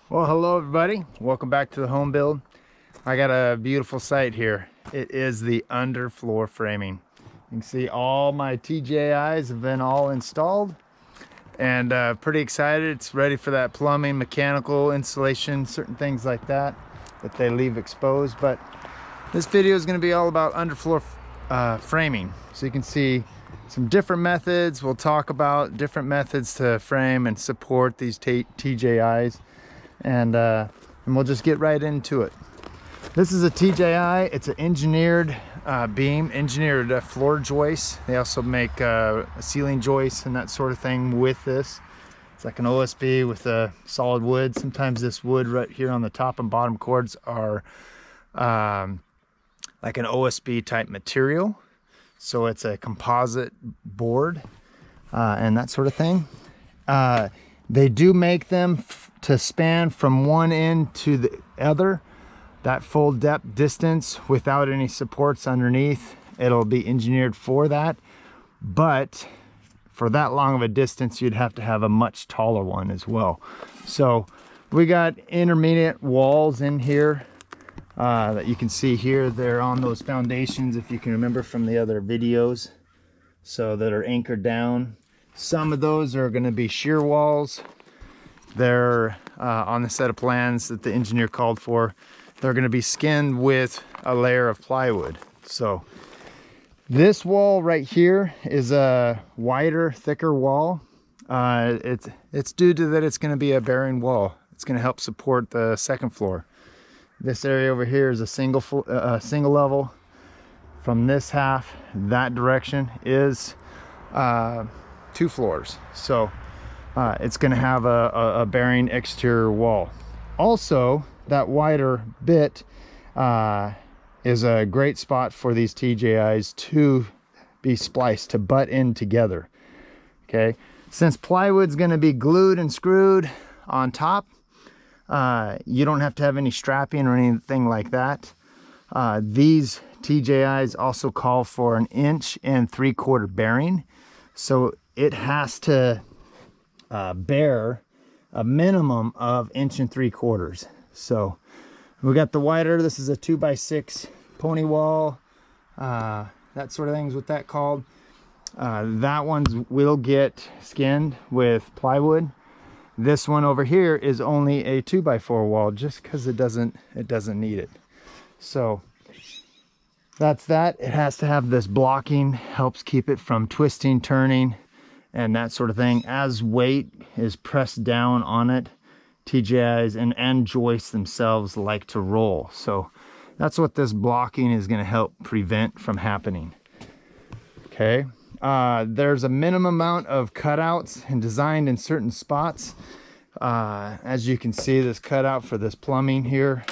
Well, hello everybody. Welcome back to the home build. I got a beautiful site here. It is the underfloor framing. You can see all my TJIs have been all installed and pretty excited. It's ready for that plumbing, mechanical installation, certain things like that they leave exposed. But this video is going to be all about underfloor framing. So you can see some different methods. We'll talk about different methods to frame and support these TJIs. And we'll just get right into it. This is a TJI. It's an engineered beam, engineered floor joist. They also make ceiling joists and that sort of thing with this. It's like an OSB with a solid wood. Sometimes this wood right here on the top and bottom cords are like an OSB type material. So it's a composite board and that sort of thing. They do make them to span from one end to the other, that full depth distance without any supports underneath. It'll be engineered for that, but for that long of a distance, you'd have to have a much taller one as well. So we got intermediate walls in here that you can see here. They're on those foundations, if you can remember from the other videos, so that are anchored down. Some of those are going to be shear walls. They're on the set of plans that the engineer called for. They're going to be skinned with a layer of plywood. So this wall right here is a wider, thicker wall. It's due to that it's going to be a bearing wall. It's going to help support the second floor. This area over here is a single level. From this half, that direction is 2 floors. So it's going to have a bearing exterior wall. Also, that wider bit is a great spot for these TJIs to be spliced, to butt in together. Okay, since plywood's going to be glued and screwed on top, you don't have to have any strapping or anything like that. These TJIs also call for an 1 3/4 bearing, so it has to bear a minimum of 1 3/4. So we got the wider. This is a 2x6 pony wall, that sort of thing's what that called. That one will get skinned with plywood. This one over here is only a 2x4 wall, just because it doesn't need it. So that's that. It has to have this blocking, helps keep it from twisting, turning, and that sort of thing. As weight is pressed down on it, TJIs and joists themselves like to roll. So that's what this blocking is going to help prevent from happening. Okay. There's a minimum amount of cutouts and designed in certain spots. As you can see, this cutout for this plumbing here,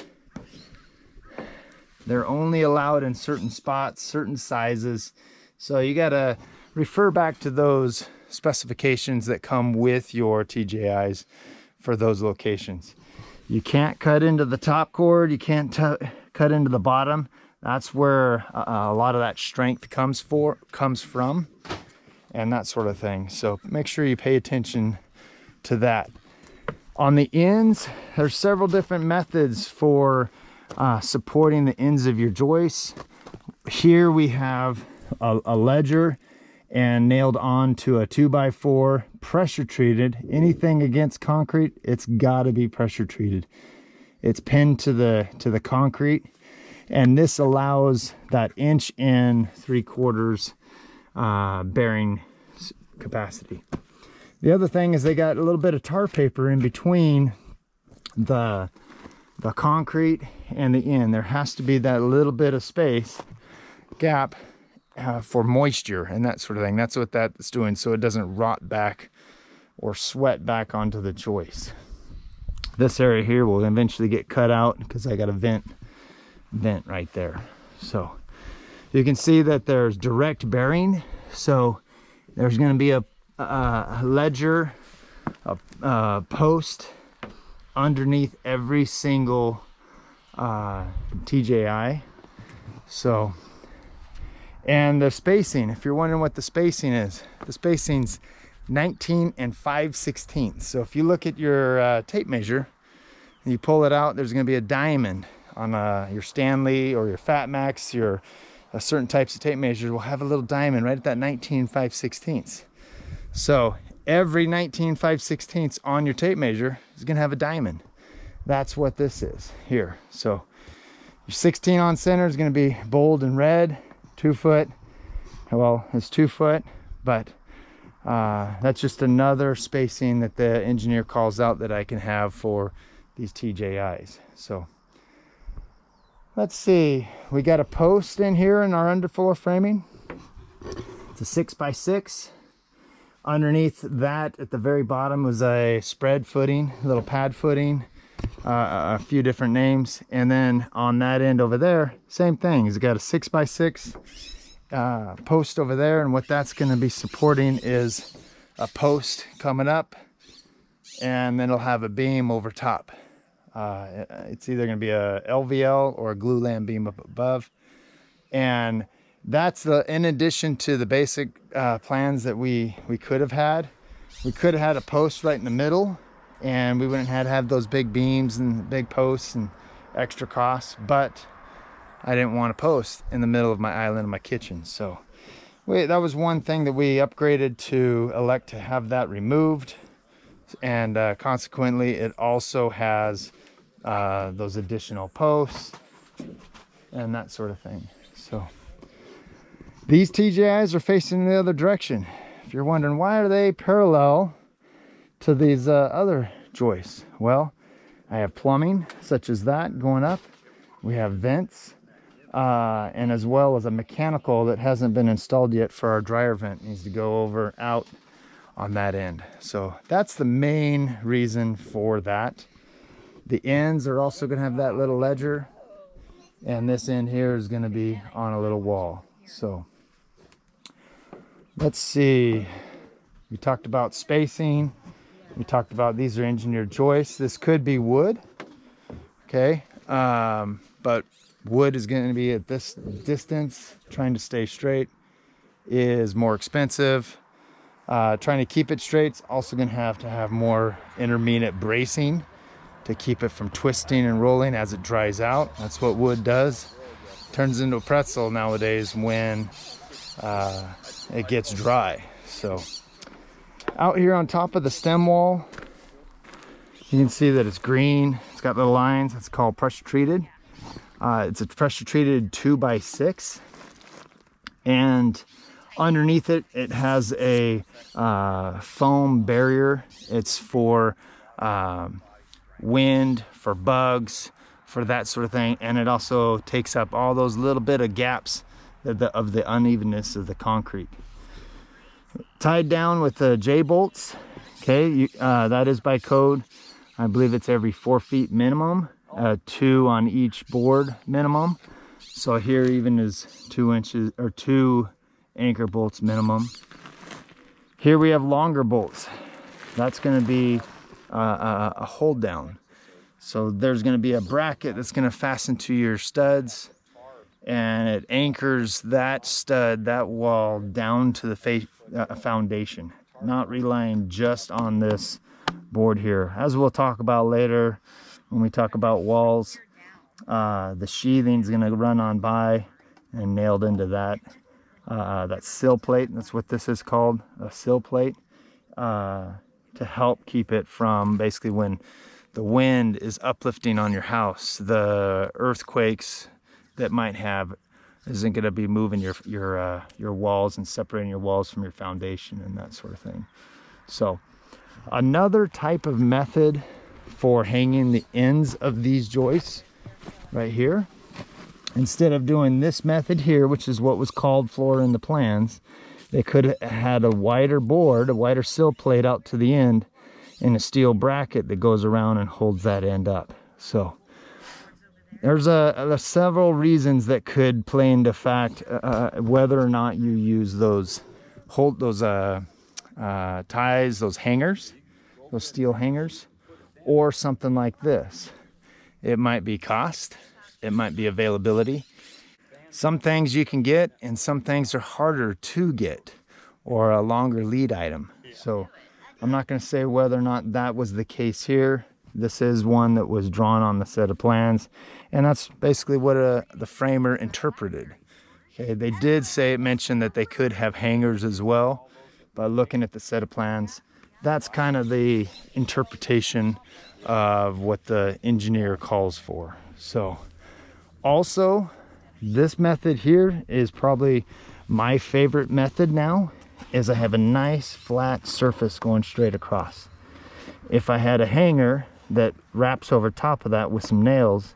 they're only allowed in certain spots, certain sizes. So you got to refer back to those specifications that come with your TJIs for those locations. You can't cut into the top cord, you can't cut into the bottom. That's where a lot of that strength comes from, and that sort of thing. So make sure you pay attention to that. On the ends, there's several different methods for supporting the ends of your joists. Here we have a ledger and nailed on to a 2x4, pressure treated. Anything against concrete, it's got to be pressure treated. It's pinned to the concrete, and this allows that 1 3/4 bearing capacity. The other thing is they got a little bit of tar paper in between the concrete and the end. There has to be that little bit of space, gap, for moisture and that sort of thing. That's what that's doing, so it doesn't rot back or sweat back onto the joist. This area here will eventually get cut out because I got a vent right there. So you can see that there's direct bearing. So there's going to be a ledger, a post underneath every single TJI. So, and the spacing, if you're wondering what the spacing is, the spacing's 19 5/16. So if you look at your tape measure, You pull it out, there's going to be a diamond on your Stanley or your Fat Max, your certain types of tape measures will have a little diamond right at that 19 5/16. So every 19 5/16 on your tape measure is going to have a diamond. That's what this is here. So your 16 on center is going to be bold and red, 2 foot. Well, it's 2 foot, but that's just another spacing that the engineer calls out that I can have for these TJIs. So let's see, we got a post in here in our underfloor framing. It's a 6x6. Underneath that at the very bottom was a spread footing, a little pad footing, a few different names. And then on that end over there, same thing. It's got a 6x6 post over there, and what that's going to be supporting is a post coming up, and then it'll have a beam over top. It's either going to be a LVL or a glulam beam up above, and that's in addition to the basic plans that we could have had. We could have had a post right in the middle, and we wouldn't have those big beams and big posts and extra costs, but I didn't want to post in the middle of my island of my kitchen. So that was one thing that we upgraded to elect to have that removed. And consequently, it also has those additional posts and that sort of thing. So these TJIs are facing the other direction. If you're wondering, why are they parallel to these other joists? Well, I have plumbing such as that going up. We have vents. And as well as a mechanical that hasn't been installed yet for our dryer vent. It needs to go out on that end. So that's the main reason for that. The ends are also going to have that little ledger, and this end here is going to be on a little wall. So let's see, we talked about spacing, we talked about these are engineered joists. This could be wood, okay, but wood is going to be at this distance. Trying to stay straight is more expensive. Trying to keep it straight is also going to have more intermediate bracing to keep it from twisting and rolling as it dries out. That's what wood does. Turns into a pretzel nowadays when it gets dry. So out here on top of the stem wall, you can see that it's green. It's got little lines. It's called pressure treated. It's a pressure treated 2x6, and underneath it, it has a foam barrier. It's for wind, for bugs, for that sort of thing, and it also takes up all those little bit of gaps of the unevenness of the concrete. Tied down with the J-bolts. Okay, that is by code. I believe it's every 4 feet minimum. 2 on each board minimum. So here even is 2 inches or 2 anchor bolts minimum. Here we have longer bolts. That's going to be a hold down. So there's going to be a bracket that's going to fasten to your studs, and it anchors that stud, that wall, down to the foundation, not relying just on this board here. As we'll talk about later, when we talk about walls, the sheathing is going to run on by and nailed into that sill plate. That's what this is called, a sill plate, to help keep it from, basically when the wind is uplifting on your house, the earthquakes that might have isn't going to be moving your walls and separating your walls from your foundation and that sort of thing. So another type of method for hanging the ends of these joists right here, instead of doing this method here, which is what was called floor in the plans, they could have had a wider board, a wider sill plate out to the end, and a steel bracket that goes around and holds that end up. So there's several reasons that could play into fact whether or not you use those ties, those hangers, those steel hangers, or something like this. It might be cost, it might be availability. Some things you can get, and some things are harder to get, or a longer lead item. So I'm not going to say whether or not that was the case here, This is one that was drawn on the set of plans, and that's basically what the framer interpreted. Okay, they did mention that they could have hangers as well, but looking at the set of plans, that's kind of the interpretation of what the engineer calls for. So also, this method here is probably my favorite method now, is I have a nice flat surface going straight across. If I had a hanger that wraps over top of that with some nails,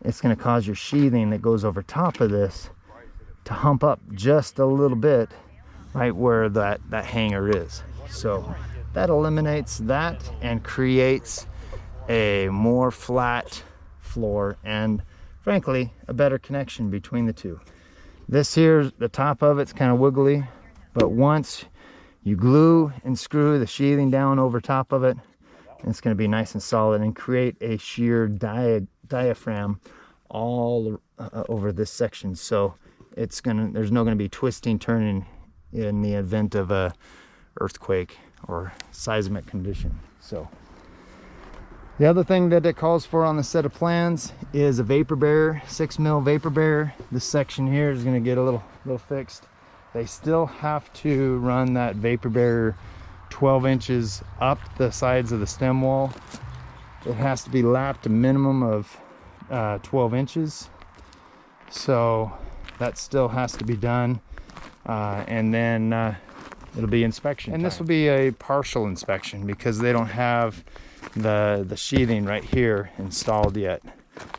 it's going to cause your sheathing that goes over top of this to hump up just a little bit right where that hanger is. So that eliminates that and creates a more flat floor and frankly a better connection between the two. This here, the top of it's kind of wiggly, but once you glue and screw the sheathing down over top of it, it's going to be nice and solid and create a sheer diaphragm all over this section. So there's no going to be twisting, turning in the event of a earthquake or seismic condition. So the other thing that it calls for on the set of plans is a vapor barrier, 6 mil vapor barrier. This section here is going to get a little fixed. They still have to run that vapor barrier 12 inches up the sides of the stem wall. It has to be lapped a minimum of 12 inches. So that still has to be done. And then it'll be inspection. And this will be a partial inspection because they don't have the sheathing right here installed yet.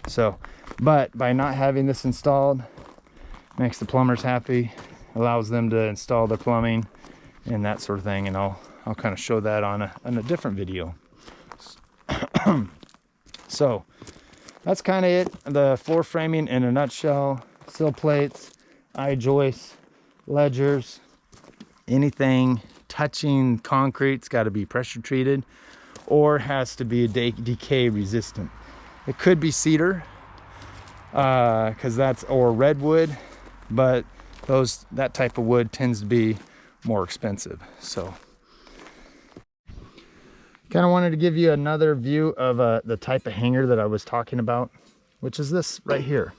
So, but by not having this installed, makes the plumbers happy, allows them to install their plumbing and that sort of thing. And I'll kind of show that on a different video. So that's kind of it. The floor framing in a nutshell. Sill plates, eye joists, ledgers, anything touching concrete's got to be pressure treated or has to be decay resistant. It could be cedar or redwood, but that type of wood tends to be more expensive. So kind of wanted to give you another view of the type of hanger that I was talking about, which is this right here.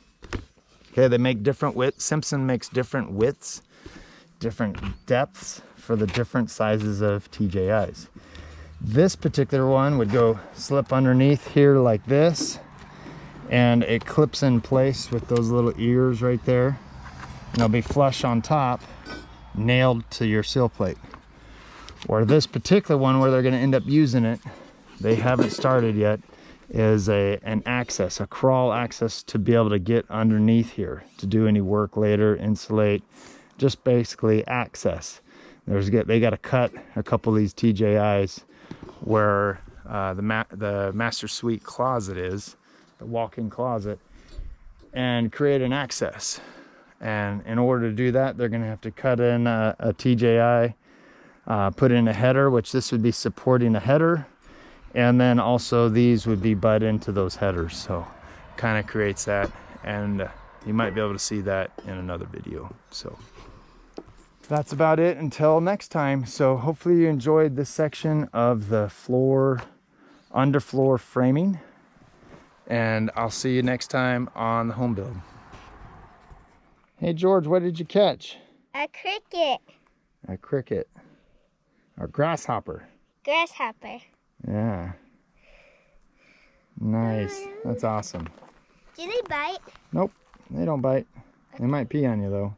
Okay, they make different widths. Simpson makes different widths, different depths for the different sizes of TJIs. This particular one would go slip underneath here like this, and it clips in place with those little ears right there, and it'll be flush on top, nailed to your sill plate. Or this particular one where they're going to end up using it, they haven't started yet, is an access, a crawl access to be able to get underneath here to do any work later, insulate, just basically access. They got to cut a couple of these TJIs where the master suite closet is, the walk-in closet, and create an access. And in order to do that, they're going to have to cut in a TJI, put in a header, which this would be supporting a header, and then also these would be butt into those headers. So kind of creates that, and you might be able to see that in another video. So that's about it until next time. So hopefully you enjoyed this section of the underfloor framing, and I'll see you next time on the home build. Hey George, what did you catch? A cricket. A cricket. Or grasshopper. Grasshopper. Yeah. Nice. That's awesome. Do they bite? Nope, they don't bite. They might pee on you though.